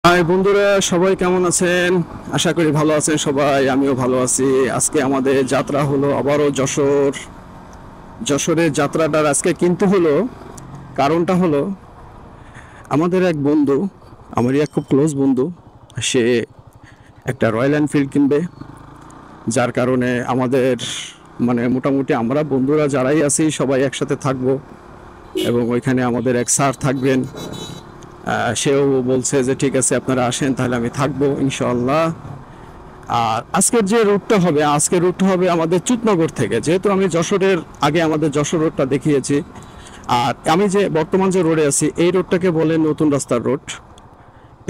High বন্ধুরা, সবাই কেমন আছেন? আশা করি ভালো আছেন সবাই। আমিও ভালো আছি। আজকে আমাদের যাত্রা হলো আবারও যশোরের যাত্রাটার আজকে কিন্তু হলো, কারণটা হলো আমাদের এক বন্ধু, আমারই এক খুব ক্লোজ বন্ধু, সে একটা রয়্যাল এনফিল্ড কিনবে। যার কারণে আমাদের মোটামুটি আমরা বন্ধুরা যারাই আছি সবাই একসাথে থাকবো, এবং ওইখানে আমাদের এক স্যার থাকবেন। সেও বলছে যে ঠিক আছে আপনারা আসেন, তাহলে আমি থাকবো ইনশাআল্লাহ। আর আজকের রুটটা হবে আমাদের চুতনগর থেকে, যেহেতু আমি যশোরের আগে আমাদের যশোর রোডটা দেখিয়েছি। আর আমি যে বর্তমান যে রোডে আছি এই রোডটাকে বলে নতুন রাস্তার রোড।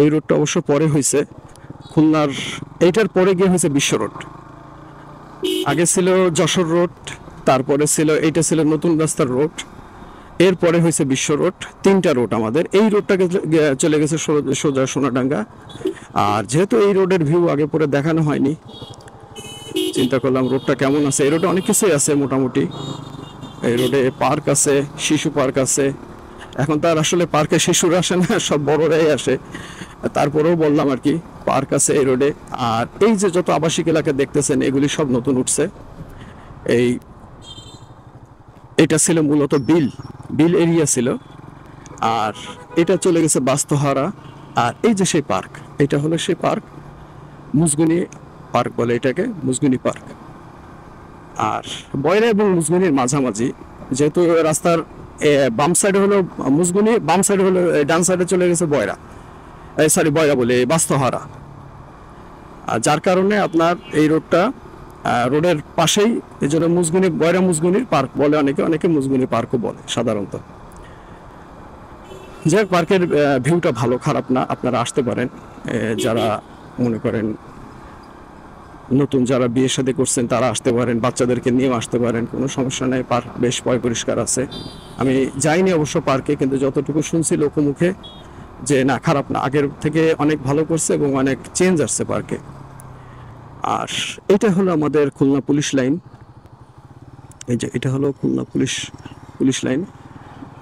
এই রোডটা অবশ্য পরে হয়েছে খুলনার, এইটার পরে গিয়ে হয়েছে বিশ্ব রোড। আগে ছিল যশোর রোড, তারপরে এইটা ছিল নতুন রাস্তার রোড, এরপরে হয়েছে বিশ্ব রোড। তিনটা রোড আমাদের। এই রোডটাকে চলে গেছে সোজা সোনাডাঙ্গা। আর যেহেতু এই রোডের ভিউ আগে পরে দেখানো হয়নি, চিন্তা করলাম রোডটা কেমন আছে। এই রোডে অনেক কিছুই আছে মোটামুটি। এই রোডে পার্ক আছে, শিশু পার্ক আছে। এখন তার আসলে পার্কে শিশুরা আসে না, সব বড়রাই আসে। তারপরেও বললাম আর কি, পার্ক আছে এই রোডে। আর এই যে যত আবাসিক এলাকা দেখতেছেন এগুলি সব নতুন উঠছে। এই এটা ছিল মূলত বিল এরিয়া ছিল। আর এটা চলে গেছে বাস্তহারা। আর এই যে সেই পার্ক, এটা হলো সেই পার্ক, মুজগুনি পার্ক বলে এটাকে, মুজগুনি পার্ক। আর বয়রা এবং মুজগুনির মাঝামাঝি, যেহেতু রাস্তার বাম সাইডে হলো মুজগুনি, বাম সাইডে হলো ডান সাইডে চলে গেছে বয়রা বলে বাস্তহারা। আর যার কারণে আপনার এই রোডের পাশেই, এই জন্য মুজগুনির পার্ক বলে অনেকে মুজগুনি পার্কও বলে সাধারণত। যাই হোক, পার্কের ভিউটা ভালো, খারাপ না, আপনারা আসতে পারেন। যারা মনে করেন নতুন, যারা বিয়ে শাদী করছেন তারা আসতে পারেন, বাচ্চাদেরকে নিয়েও আসতে পারেন, কোনো সমস্যা নেই। পার্ক বেশ পরিষ্কার আছে। আমি যাইনি অবশ্য পার্কে, কিন্তু যতটুকু শুনছি লোকমুখে যে না, খারাপ না, আগের থেকে অনেক ভালো করছে এবং অনেক চেঞ্জ আসছে পার্কে। আর এটা হলো আমাদের খুলনা পুলিশ লাইন। এই যে এটা হলো খুলনা পুলিশ লাইন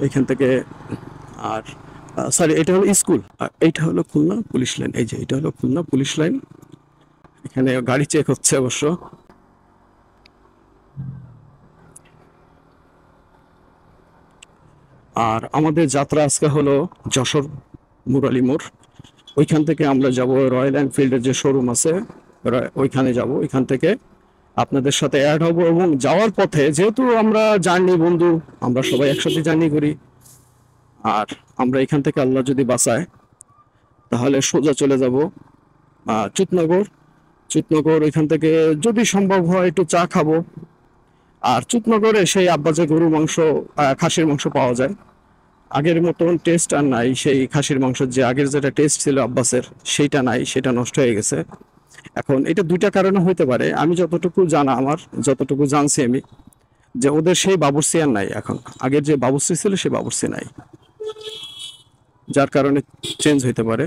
এখান থেকে। আর সরি, এটা হলো স্কুল, আর এইটা হলো খুলনা পুলিশ লাইন। এই যে এটা হলো খুলনা পুলিশ লাইন। এখানে গাড়ি চেক হচ্ছে অবশ্য। আর আমাদের যাত্রা আজকে হলো যশোর মুরালী মোড়। ওইখান থেকে আমরা যাব রয়্যাল এনফিল্ডের যে শোরুম আছে, ওইখানে যাব। ওইখান থেকে আপনাদের সাথে অ্যাড হব, এবং যাওয়ার পথে যেহেতু আমরা জার্নি বন্ধু, আমরা সবাই একসাথে জার্নি করি। আর আমরা এখান থেকে আল্লাহ যদি বাঁচায় তাহলে সোজা চলে যাব চুতনগর। ওইখান থেকে যদি সম্ভব হয় একটু চা খাবো। আর চুতনগরে সেই আব্বাজে গরুর মাংস, খাসির মাংস পাওয়া যায়। আগের মতন টেস্ট আর নাই। সেই খাসির মাংসের যে আগের যেটা টেস্ট ছিল আব্বাসের, সেইটা নাই, সেটা নষ্ট হয়ে গেছে। এখন এটা দুইটা কারণে হইতে পারে। আমি যতটুকু জানছি আমি, যে ওদের সেই বাবুর্চি আর নাই এখন। আগের যে বাবুর্চি ছিল সেই বাবুর্চি নাই, যার কারণে চেঞ্জ হইতে পারে।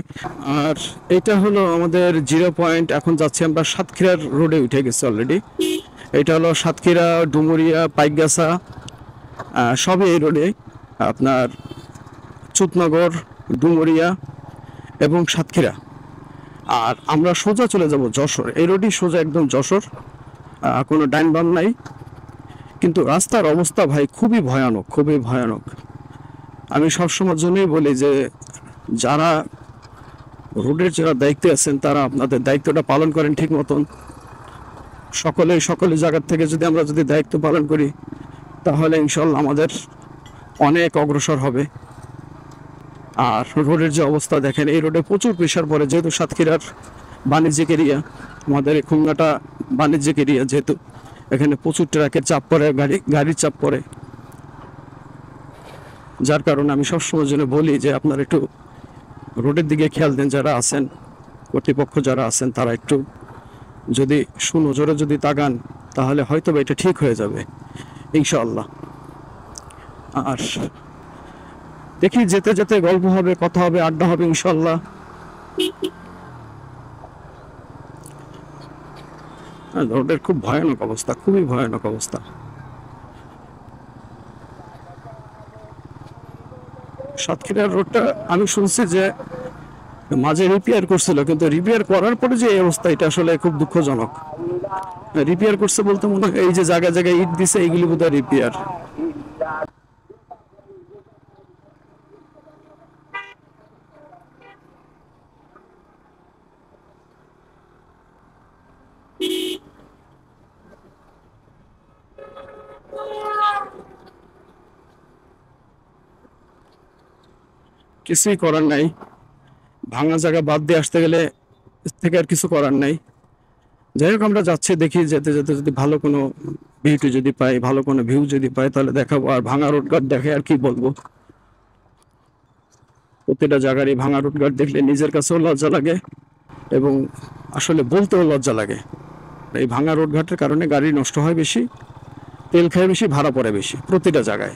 আর এটা হলো আমাদের 0 পয়েন্ট। এখন যাচ্ছি আমরা সাতক্ষীরার রোডে, উঠে গেছে অলরেডি। এটা হলো সাতক্ষীরা, ডুমুরিয়া, পাইকগাছা, সবই এই রোডে। আপনার চুতনগর, ডুমুরিয়া এবং সাতক্ষীরা। আর আমরা সোজা চলে যাব যশোর। এই রোডই সোজা একদম যশোর, কোনো ডাইন বাম নাই। কিন্তু রাস্তার অবস্থা ভাই খুবই ভয়ানক। আমি সবসময়ের জন্যই বলি যে যারা যারা দায়িত্বে আছেন তারা আপনাদের দায়িত্বটা পালন করেন ঠিক মতন। সকলে জায়গা থেকে আমরা যদি দায়িত্ব পালন করি তাহলে ইনশাল্লাহ আমাদের অনেক অগ্রসর হবে। আর রোডের যে অবস্থা দেখেন, এই রোডে প্রচুর প্রেশার পড়ে, যেহেতু সাতক্ষীরার বাণিজ্যিক এরিয়া, আমাদের এই খুলনাটা বাণিজ্যিক এরিয়া, যেহেতু এখানে প্রচুর ট্রাকের চাপ পড়ে, গাড়ির চাপ পড়ে। যার কারণে আমি সবসময় জন্য বলি যে আপনারা একটু রোডের দিকে খেয়াল দেন। যারা আছেন, কর্তৃপক্ষ যারা আছেন, তারা একটু যদি সুনজরে যদি তাকান তাহলে হয়তো এটা ঠিক হয়ে যাবে ইনশাআল্লাহ। আর দেখি যেতে যেতে গল্প হবে, কথা হবে, আড্ডা হবে ইনশাআল্লাহ। রোডের খুব ভয়ানক অবস্থা, খুবই ভয়ানক অবস্থা। সাতক্ষীরার রোডটা আমি শুনছি যে মাঝে রিপেয়ার করছিল, কিন্তু রিপেয়ার করার পরে যে এই অবস্থা, এটা আসলে খুব দুঃখজনক। রিপেয়ার করছে বলতে মনে হয় এই যে জায়গায় জায়গায় ইট দিছে, এইগুলি বোধহয় রিপেয়ার। কিছুই করার নাই, ভাঙা জায়গা বাদ দিয়ে আসতে গেলে এর থেকে আর কিছু করার নাই। যাই হোক, আমরা যাচ্ছি, দেখি যেতে যেতে যদি ভালো কোনো ভিউটি যদি পাই, ভালো কোনো ভিউ যদি পাই তাহলে দেখাবো। আর ভাঙা রোডঘাট দেখে আর কি বলবো, প্রতিটা জায়গারই ভাঙা রোডঘাট দেখলে নিজের কাছেও লজ্জা লাগে এবং আসলে বলতেও লজ্জা লাগে। এই ভাঙা রোডঘাটের কারণে গাড়ি নষ্ট হয় বেশি, তেল খায় বেশি, ভাড়া পড়ে বেশি প্রতিটা জায়গায়।